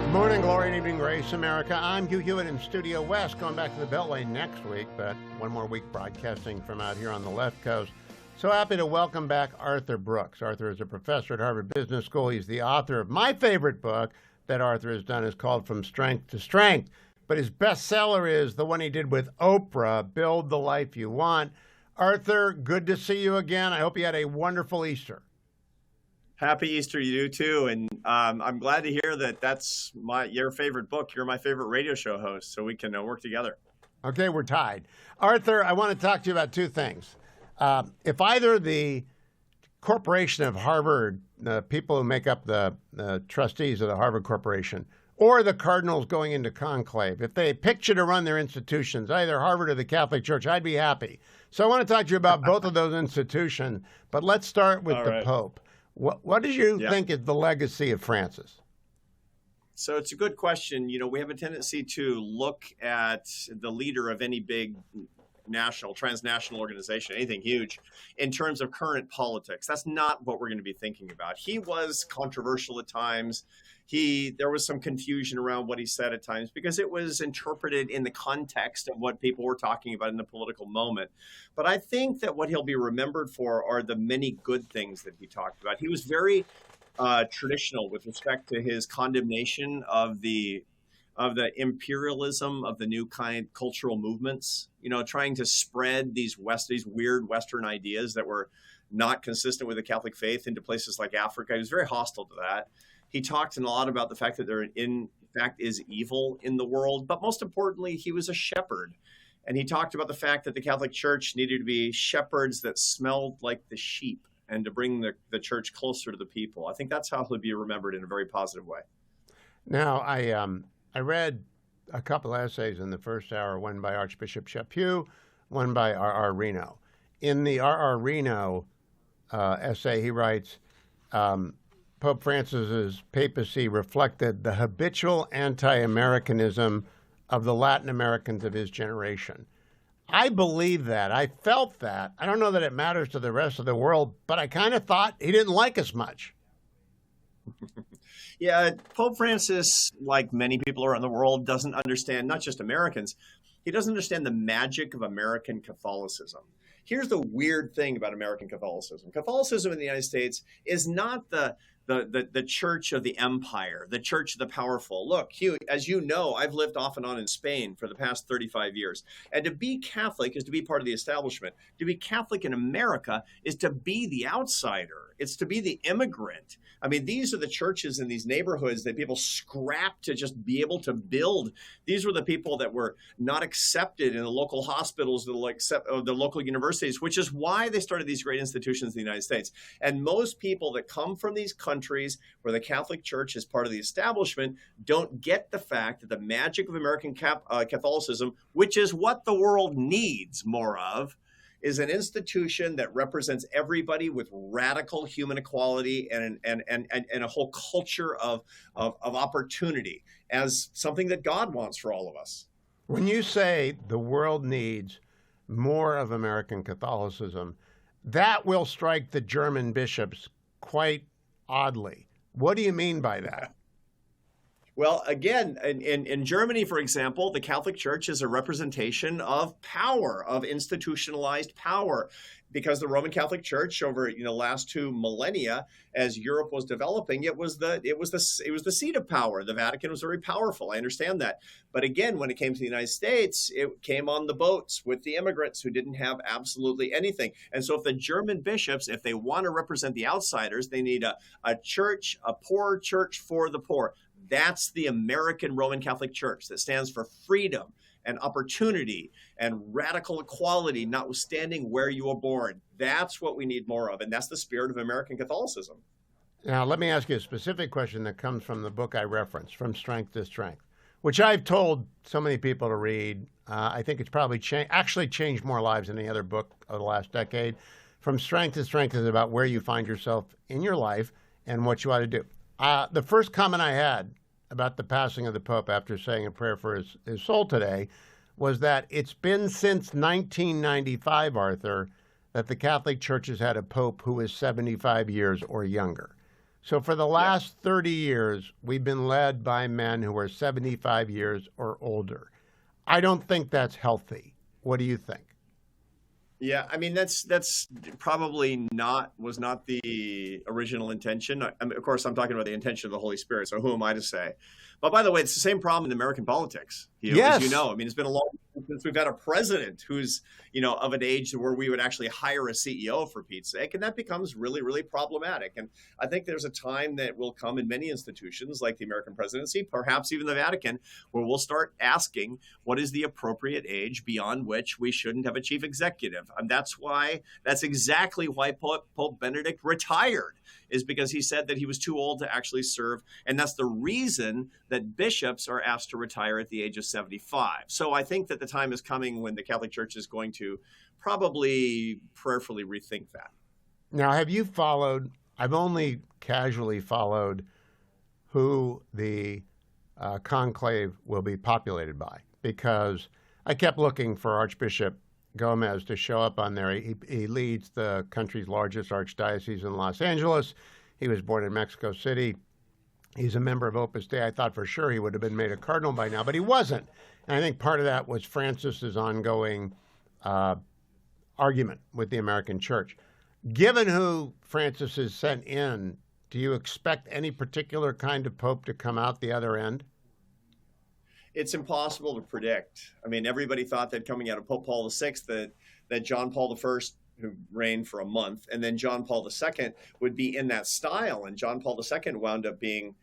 Good morning, glory and evening, grace, America. I'm Hugh in Studio West, going back to the Beltway next week, but one more week broadcasting from out here on the left coast. So happy to welcome back Arthur Brooks. Arthur is a professor at Harvard Business School. He's the author of my favorite book that Arthur has done, is called From Strength to Strength. But his bestseller is the one he did with Oprah, Build the Life You Want. Arthur, good to see you again. I hope you had a wonderful Easter. Happy Easter, you too, and I'm glad to hear that that's your favorite book. You're my favorite radio show host, so we can work together. Okay, we're tied. Arthur, I want to talk to you about two things. If either the corporation of Harvard, the people who make up the trustees of the Harvard Corporation, or the cardinals going into conclave, if they picked you to run their institutions, either Harvard or the Catholic Church, I'd be happy. So I want to talk to you about both of those institutions, but let's start with the Pope. What do you think is the legacy of Francis? So it's a good question. You know, we have a tendency to look at the leader of any big national, transnational organization, anything huge, in terms of current politics. That's not what we're going to be thinking about. He was controversial at times. There was some confusion around what he said at times because it was interpreted in the context of what people were talking about in the political moment. But I think that what he'll be remembered for are the many good things that he talked about. He was very traditional with respect to his condemnation of the imperialism of the new kind cultural movements, you know, trying to spread these weird Western ideas that were not consistent with the Catholic faith into places like Africa. He was very hostile to that. He talked a lot about the fact that there, in fact, is evil in the world. But most importantly, he was a shepherd. And he talked about the fact that the Catholic Church needed to be shepherds that smelled like the sheep and to bring the church closer to the people. I think that's how he'll be remembered in a very positive way. Now, I read a couple essays in the first hour, one by Archbishop Hugh, one by R.R. Reno. In the R.R. Reno essay, he writes, Pope Francis's papacy reflected the habitual anti-Americanism of the Latin Americans of his generation. I believe that. I felt that. I don't know that it matters to the rest of the world, but I kind of thought he didn't like us much. Yeah, Pope Francis, like many people around the world, doesn't understand, not just Americans, he doesn't understand the magic of American Catholicism. Here's the weird thing about American Catholicism. Catholicism in the United States is not the church of the empire, the church of the powerful. Look, Hugh, as you know, I've lived off and on in Spain for the past 35 years. And to be Catholic is to be part of the establishment. To be Catholic in America is to be the outsider. It's to be the immigrant. I mean, these are the churches in these neighborhoods that people scrapped to just be able to build. These were the people that were not accepted in the local hospitals, the local universities, which is why they started these great institutions in the United States. And most people that come from these countries where the Catholic Church is part of the establishment don't get the fact that the magic of American Catholicism, which is what the world needs more of, is an institution that represents everybody with radical human equality and a whole culture of opportunity as something that God wants for all of us. When you say the world needs more of American Catholicism, that will strike the German bishops quite oddly. What do you mean by that? Well, again, in Germany, for example, the Catholic Church is a representation of power, of institutionalized power, because the Roman Catholic Church over last 2 millennia, as Europe was developing, it was the seat of power. The Vatican was very powerful. I understand that, but again, when it came to the United States, it came on the boats with the immigrants who didn't have absolutely anything. And so, if the German bishops, if they want to represent the outsiders, they need a church, a poor church for the poor. That's the American Roman Catholic Church that stands for freedom and opportunity and radical equality, notwithstanding where you were born. That's what we need more of, and that's the spirit of American Catholicism. Now, let me ask you a specific question that comes from the book I referenced, From Strength to Strength, which I've told so many people to read. I think it's probably changed more lives than any other book of the last decade. From Strength to Strength is about where you find yourself in your life and what you ought to do. The first comment I had about the passing of the Pope after saying a prayer for his soul today was that it's been since 1995, Arthur, that the Catholic Church has had a Pope who is 75 years or younger. So for the Yeah. last 30 years, we've been led by men who are 75 years or older. I don't think that's healthy. What do you think? Yeah, I mean that's probably not the original intention. Of course, I'm talking about the intention of the Holy Spirit. So who am I to say? But by the way, it's the same problem in American politics. As you Yes. know, I mean, it's been a long time since we've had a president who's of an age where we would actually hire a CEO for Pete's sake, and that becomes really really problematic. And I think there's a time that will come in many institutions like the American presidency, perhaps even the Vatican, where we'll start asking what is the appropriate age beyond which we shouldn't have a chief executive. And that's exactly why Pope Benedict retired, is because he said that he was too old to actually serve. And that's the reason that bishops are asked to retire at the age of 75. So I think that the time is coming when the Catholic Church is going to probably prayerfully rethink that. Now, have you followed? I've only casually followed who the conclave will be populated by because I kept looking for Archbishop Gomez to show up on there. He leads the country's largest archdiocese in Los Angeles. He was born in Mexico City. He's a member of Opus Dei. I thought for sure he would have been made a cardinal by now, but he wasn't. And I think part of that was Francis's ongoing argument with the American Church. Given who Francis has sent in, do you expect any particular kind of pope to come out the other end? It's impossible to predict. I mean, everybody thought that coming out of Pope Paul VI that John Paul I, who reigned for a month, and then John Paul II would be in that style. And John Paul II wound up being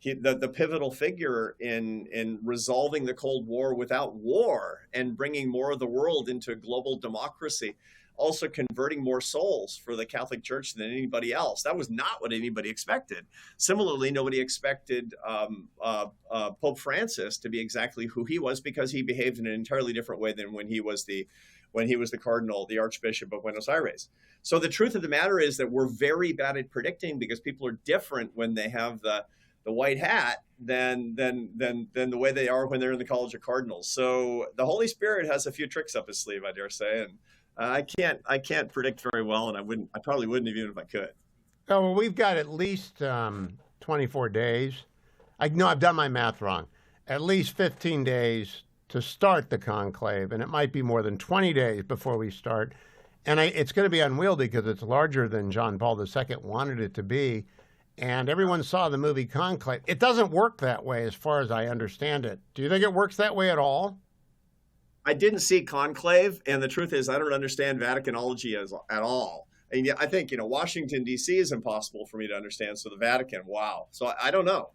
the pivotal figure in resolving the Cold War without war and bringing more of the world into global democracy, also converting more souls for the Catholic Church than anybody else. That was not what anybody expected. Similarly, nobody expected Pope Francis to be exactly who he was, because he behaved in an entirely different way than when he was the cardinal, the Archbishop of Buenos Aires. So the truth of the matter is that we're very bad at predicting, because people are different when they have the white hat than the way they are when they're in the College of Cardinals. So the Holy Spirit has a few tricks up his sleeve, I dare say, and I can't predict very well, and I probably wouldn't even if I could. Oh, well, we've got at least 24 days. I know I've done my math wrong. At least 15 days to start the conclave, and it might be more than 20 days before we start. And it's going to be unwieldy because it's larger than John Paul II wanted it to be. And everyone saw the movie Conclave. It doesn't work that way as far as I understand it. Do you think it works that way at all? I didn't see Conclave, and the truth is I don't understand Vaticanology at all. And I think, Washington, D.C. is impossible for me to understand. So the Vatican, wow. So I don't know.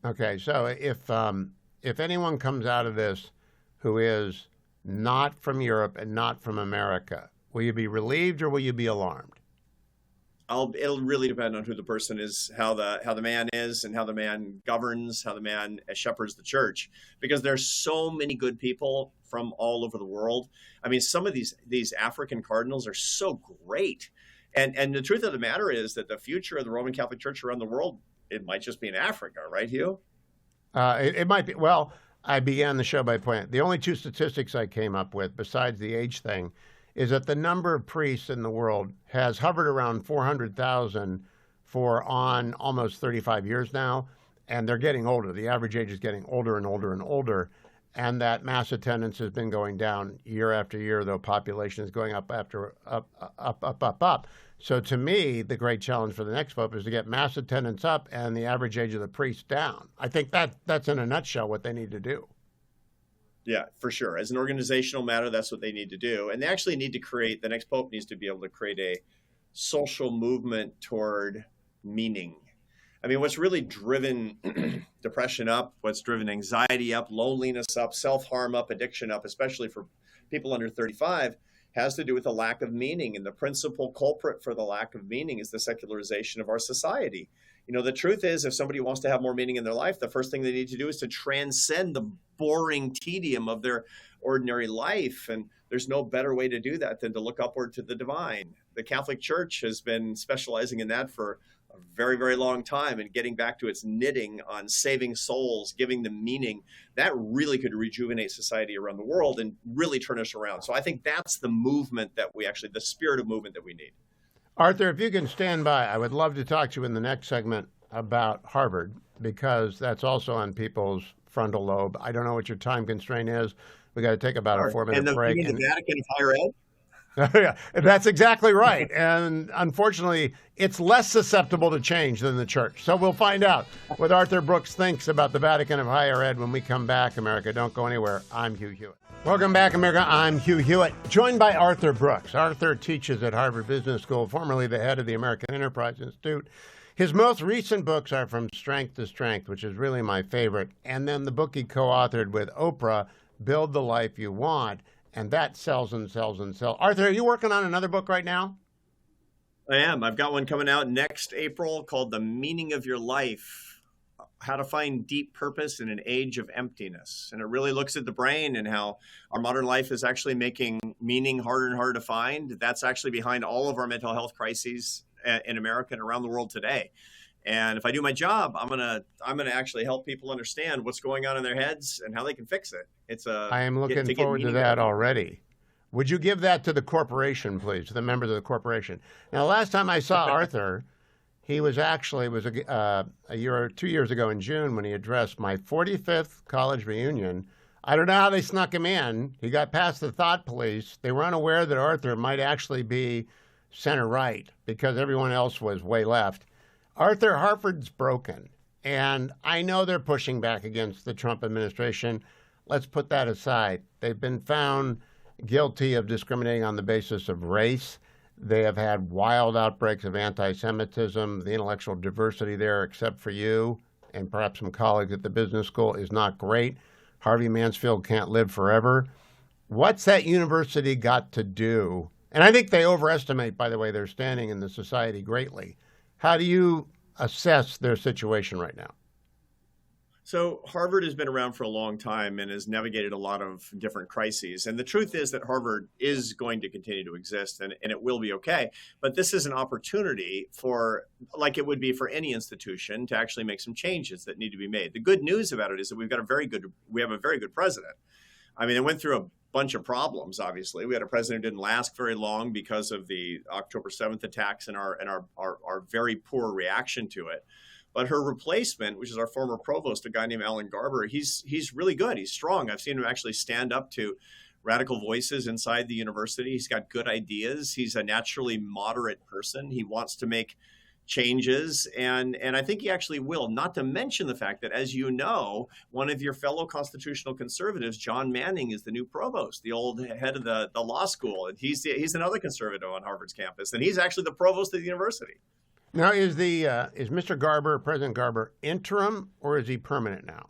Okay, so if anyone comes out of this who is not from Europe and not from America, will you be relieved or will you be alarmed? It'll really depend on who the person is, how the man is, and how the man governs, how the man shepherds the church. Because there's so many good people from all over the world. I mean, some of these African cardinals are so great. And the truth of the matter is that the future of the Roman Catholic Church around the world, it might just be in Africa, right, Hugh? It might be. Well, I began the show by pointing. The only two statistics I came up with, besides the age thing, is that the number of priests in the world has hovered around 400,000 for on almost 35 years now, and they're getting older. The average age is getting older and older and older, and that mass attendance has been going down year after year, though population is going up. So to me, the great challenge for the next pope is to get mass attendance up and the average age of the priest down. I think that's in a nutshell what they need to do. Yeah, for sure. As an organizational matter, that's what they need to do. And they actually need to the next pope needs to be able to create a social movement toward meaning. I mean, what's really driven depression up, what's driven anxiety up, loneliness up, self-harm up, addiction up, especially for people under 35, has to do with the lack of meaning. And the principal culprit for the lack of meaning is the secularization of our society. The truth is, if somebody wants to have more meaning in their life, the first thing they need to do is to transcend the boring tedium of their ordinary life. And there's no better way to do that than to look upward to the divine. The Catholic Church has been specializing in that for a very, very long time, and getting back to its knitting on saving souls, giving them meaning. That really could rejuvenate society around the world and really turn us around. So I think that's the movement the spirit of movement that we need. Arthur, if you can stand by, I would love to talk to you in the next segment about Harvard because that's also on people's frontal lobe. I don't know what your time constraint is. We got to take about a Sure. And 4 minute you break. mean the Vatican of higher ed? Yeah, that's exactly right. And unfortunately, it's less susceptible to change than the church. So we'll find out what Arthur Brooks thinks about the Vatican of higher ed when we come back, America. Don't go anywhere. I'm Hugh Hewitt. Welcome back, America. I'm Hugh Hewitt, joined by Arthur Brooks. Arthur teaches at Harvard Business School, formerly the head of the American Enterprise Institute. His most recent books are From Strength to Strength, which is really my favorite, and then the book he co-authored with Oprah, Build the Life You Want, and that sells and sells and sells. Arthur, are you working on another book right now? I am. I've got one coming out next April called The Meaning of Your Life, How to Find Deep Purpose in an Age of Emptiness. And it really looks at the brain and how our modern life is actually making meaning harder and harder to find. That's actually behind all of our mental health crises in America and around the world today. And if I do my job, I'm gonna actually help people understand what's going on in their heads and how they can fix it. I am looking forward to that already. Would you give that to the corporation, please, to the members of the corporation? Now, last time I saw Arthur, he was actually a year or 2 years ago in June when he addressed my 45th college reunion. I don't know how they snuck him in. He got past the thought police. They were unaware that Arthur might actually be center right because everyone else was way left. Arthur, Harvard's broken, and I know they're pushing back against the Trump administration. Let's put that aside. They've been found guilty of discriminating on the basis of race. They have had wild outbreaks of anti-Semitism. The intellectual diversity there, except for you and perhaps some colleagues at the business school, is not great. Harvey Mansfield can't live forever. What's that university got to do? And I think they overestimate, by the way, their standing in the society greatly. How do you assess their situation right now? So Harvard has been around for a long time and has navigated a lot of different crises. And the truth is that Harvard is going to continue to exist and it will be okay. But this is an opportunity for, like it would be for any institution, to actually make some changes that need to be made. The good news about it is that we have a very good president. I mean, it went through a bunch of problems, obviously. We had a president who didn't last very long because of the October 7th attacks and our very poor reaction to it. But her replacement, which is our former provost, a guy named Alan Garber, he's really good. He's strong. I've seen him actually stand up to radical voices inside the university. He's got good ideas. He's a naturally moderate person. He wants to make changes, and I think he actually will, not to mention the fact that, as you know, one of your fellow constitutional conservatives, John Manning, is the new provost, the old head of the law school, and he's another conservative on Harvard's campus, and he's actually the provost of the university. Now, is Mr. Garber, President Garber, interim or is he permanent now?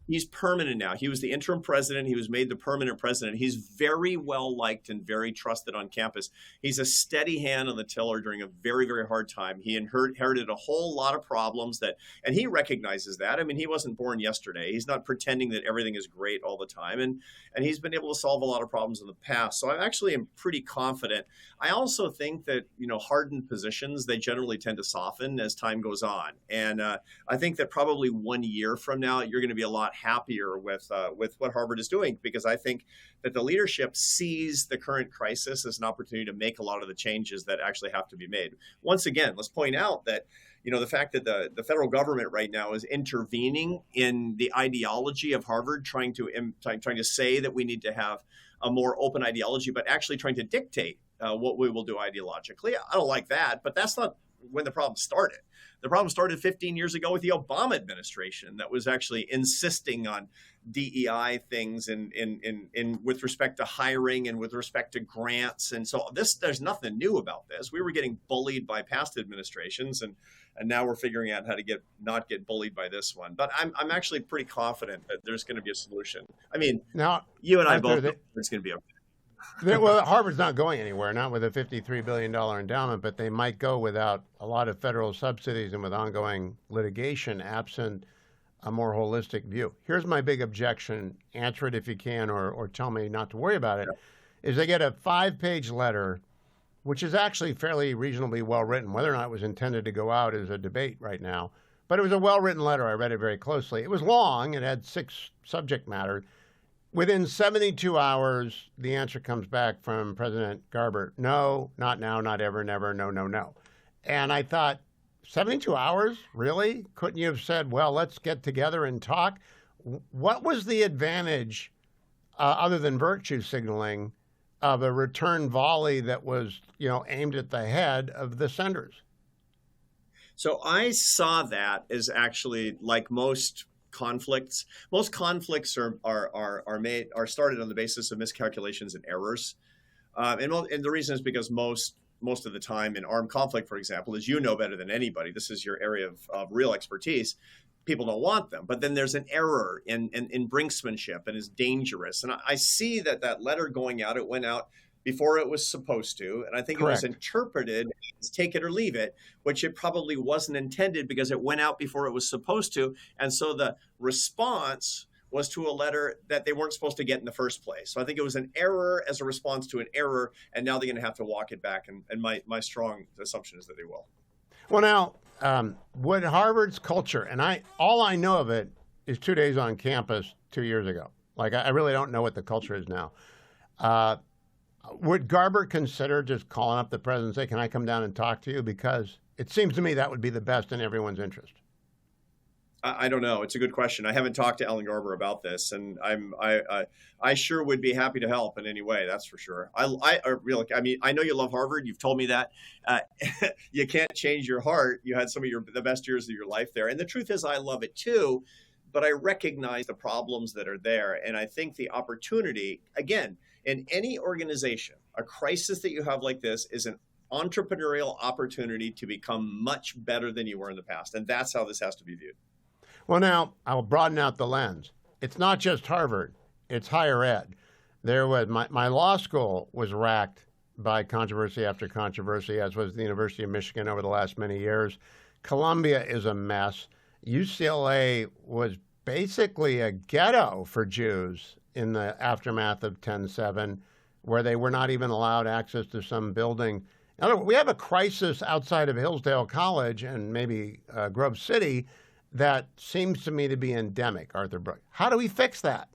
He's permanent now. He was the interim president. He was made the permanent president. He's very well liked and very trusted on campus. He's a steady hand on the tiller during a very, very hard time. He inherited a whole lot of problems and he recognizes that. I mean, he wasn't born yesterday. He's not pretending that everything is great all the time. And he's been able to solve a lot of problems in the past. So I actually am pretty confident. I also think that, hardened positions, they generally tend to soften as time goes on. And I think that probably 1 year from now, you're going to be a lot happier with what Harvard is doing, because I think that the leadership sees the current crisis as an opportunity to make a lot of the changes that actually have to be made. Once again, let's point out that the fact that the federal government right now is intervening in the ideology of Harvard, trying to say that we need to have a more open ideology, but actually trying to dictate what we will do ideologically. I don't like that, but that's not when the problem started. The problem started 15 years ago with the Obama administration that was actually insisting on DEI things in with respect to hiring and with respect to grants. And so there's nothing new about this. We were getting bullied by past administrations, and now we're figuring out how to not get bullied by this one. But I'm actually pretty confident that there's going to be a solution. I mean, now you and I both know it's going to be okay. Well, Harvard's not going anywhere, not with a $53 billion endowment, but they might go without a lot of federal subsidies and with ongoing litigation absent a more holistic view. Here's my big objection. Answer it if you can, or tell me not to worry about it. Yeah. Is they get a 5-page letter, which is actually fairly reasonably well written. Whether or not it was intended to go out is a debate right now. But it was a well-written letter. I read it very closely. It was long. It had 6 subject matter. Within 72 hours, the answer comes back from President Garber: no, not now, not ever, never, no, no, no. And I thought, 72 hours? Really? Couldn't you have said, well, let's get together and talk? What was the advantage, other than virtue signaling, of a return volley that was, aimed at the head of the senders? So I saw that as actually, like most conflicts. Most conflicts are started on the basis of miscalculations and errors, and the reason is because most of the time in armed conflict, for example, as you know better than anybody, this is your area of real expertise. People don't want them, but then there's an error in brinksmanship and is dangerous. And I see that letter going out, it went out before it was supposed to. And I think Correct. It was interpreted as take it or leave it, which it probably wasn't intended because it went out before it was supposed to. And so the response was to a letter that they weren't supposed to get in the first place. So I think it was an error as a response to an error. And now they're going to have to walk it back. And my strong assumption is that they will. Well, now, would Harvard's culture, and all I know of it is 2 days on campus 2 years ago. Like, I really don't know what the culture is now. Would Garber consider just calling up the president and say, can I come down and talk to you? Because it seems to me that would be the best in everyone's interest. I don't know. It's a good question. I haven't talked to Alan Garber about this, and I sure would be happy to help in any way. That's for sure. I know you love Harvard. You've told me that. You can't change your heart. You had some of the best years of your life there, and the truth is, I love it too. But I recognize the problems that are there, and I think the opportunity, again, in any organization, a crisis that you have like this is an entrepreneurial opportunity to become much better than you were in the past, and that's how this has to be viewed. Well, now, I'll broaden out the lens. It's not just Harvard. It's higher ed. There was my law school was racked by controversy after controversy, as was the University of Michigan over the last many years. Columbia is a mess. UCLA was basically a ghetto for Jews in the aftermath of 10/7, where they were not even allowed access to some building. In other words, we have a crisis outside of Hillsdale College and maybe Grove City that seems to me to be endemic, Arthur Brooks. How do we fix that?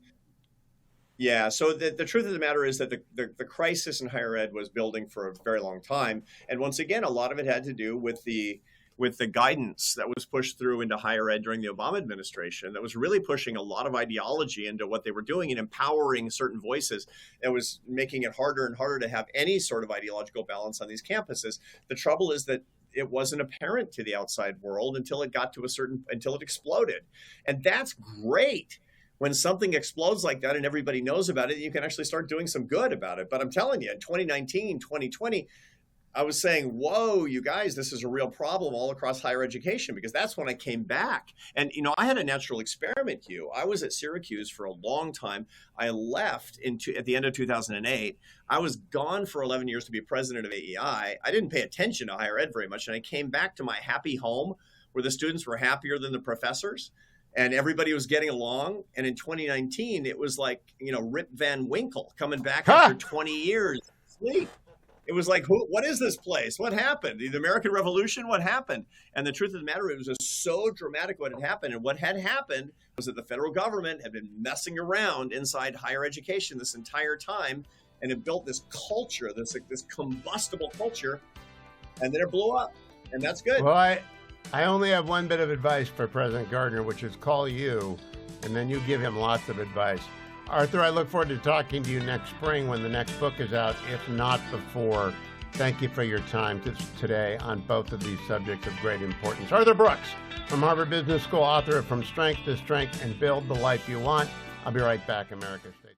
Yeah, so the truth of the matter is that the crisis in higher ed was building for a very long time. And once again, a lot of it had to do with the guidance that was pushed through into higher ed during the Obama administration that was really pushing a lot of ideology into what they were doing and empowering certain voices. It was making it harder and harder to have any sort of ideological balance on these campuses. The trouble is that it wasn't apparent to the outside world until it exploded. And that's great. When something explodes like that and everybody knows about it, you can actually start doing some good about it. But I'm telling you, in 2019, 2020, I was saying, whoa, you guys, this is a real problem all across higher education, because that's when I came back. And, I had a natural experiment, Hugh. I was at Syracuse for a long time. I left at the end of 2008. I was gone for 11 years to be president of AEI. I didn't pay attention to higher ed very much. And I came back to my happy home where the students were happier than the professors and everybody was getting along. And in 2019, it was like, Rip Van Winkle coming back after 20 years. Sleep. It was like, what is this place? What happened? The American Revolution? What happened? And the truth of the matter, it was just so dramatic what had happened. And what had happened was that the federal government had been messing around inside higher education this entire time, and it built this culture, this combustible culture, and then it blew up. And that's good. Well, I only have one bit of advice for President Gardner, which is call you, and then you give him lots of advice. Arthur, I look forward to talking to you next spring when the next book is out, if not before. Thank you for your time today on both of these subjects of great importance. Arthur Brooks from Harvard Business School, author of From Strength to Strength and Build the Life You Want. I'll be right back, America.